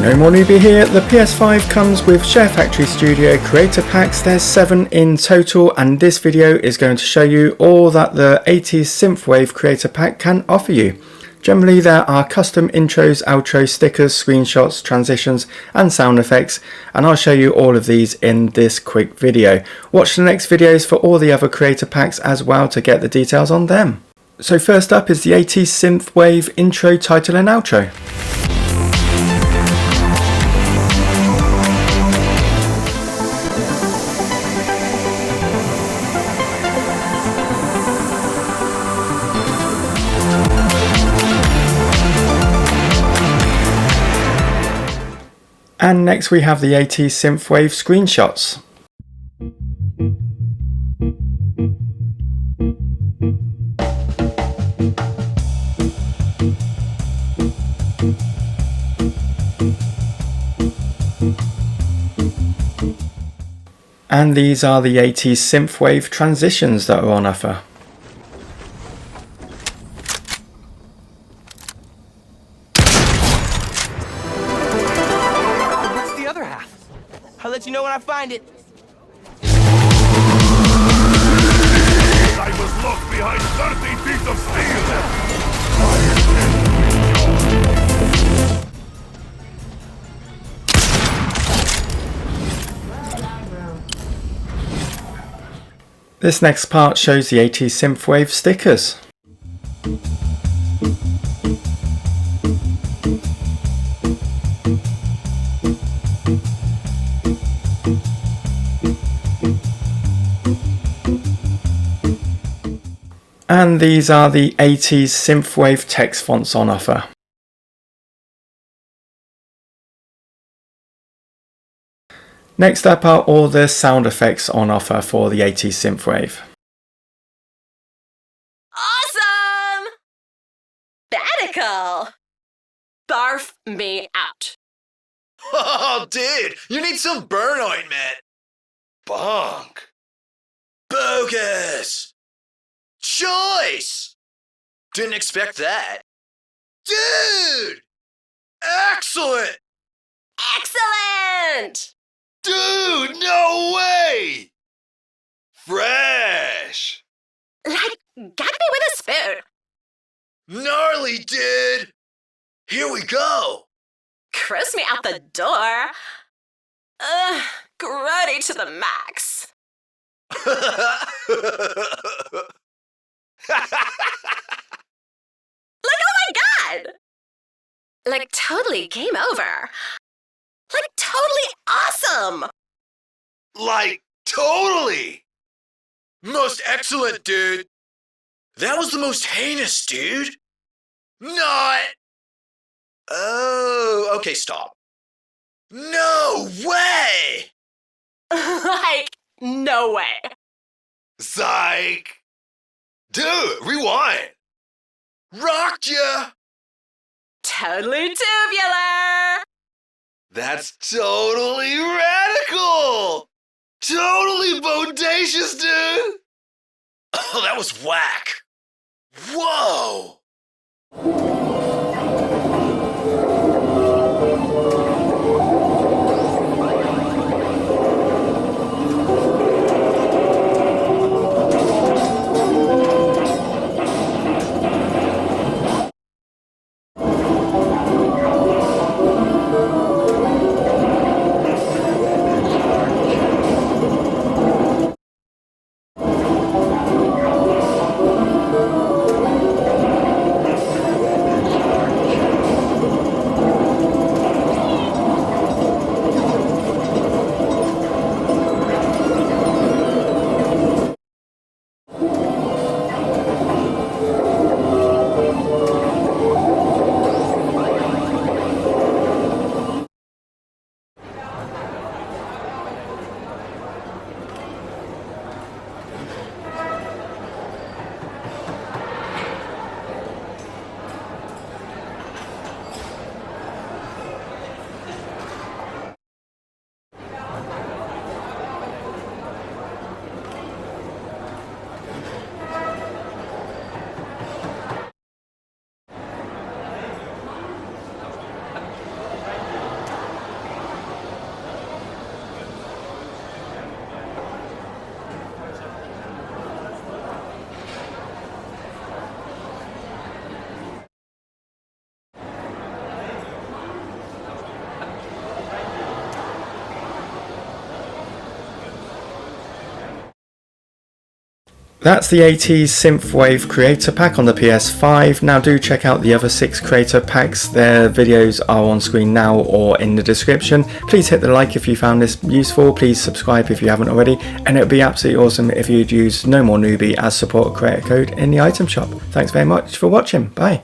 NoMoreNoobie here. The PS5 comes with ShareFactoryStudio creator packs. There's 7 in total, and this video is going to show you all that the 80's Synthwave Creator pack can offer you. Generally there are custom intros, outros, stickers, screenshots, transitions and sound effects, and I'll show you all of these in this quick video. Watch the next videos for all the other creator packs as well to get the details on them. So first up is the 80's Synthwave intro, title and outro. And next we have the 80's Synthwave screenshots. And these are the 80's Synthwave transitions that are on offer. I'll let you know when I find it. I was locked behind 13 feet of steel. This next part shows the 80's Synthwave stickers. And these are the 80's Synthwave text fonts on offer. Next up are all the sound effects on offer for the 80's Synthwave. Awesome! Radical! Barf me out. Oh, dude, you need some burn ointment. Bonk. Bogus. Choice! Didn't expect that. Dude! Excellent! Excellent! Dude, no way! Fresh! Like, got me with a spoon. Gnarly, dude! Here we go! Cruise me out the door. Grody to the max. Like, oh my god! Like, totally game over. Like, totally awesome! Like, totally! Most excellent, dude! That was the most heinous, dude! Not... Oh, okay, stop. No way! Like, no way. Psych! Dude, rewind! Rocked ya! Totally tubular! That's totally radical! Totally bodacious, dude! Oh, that was whack! Whoa! Steel. That's the 80's Synthwave Creator Pack on the PS5. Now do check out the other 6 creator packs. Their videos are on screen now or in the description. Please hit the like if you found this useful. Please subscribe if you haven't already. And it would be absolutely awesome if you'd use NoMoreNoobie as support creator code in the item shop. Thanks very much for watching. Bye.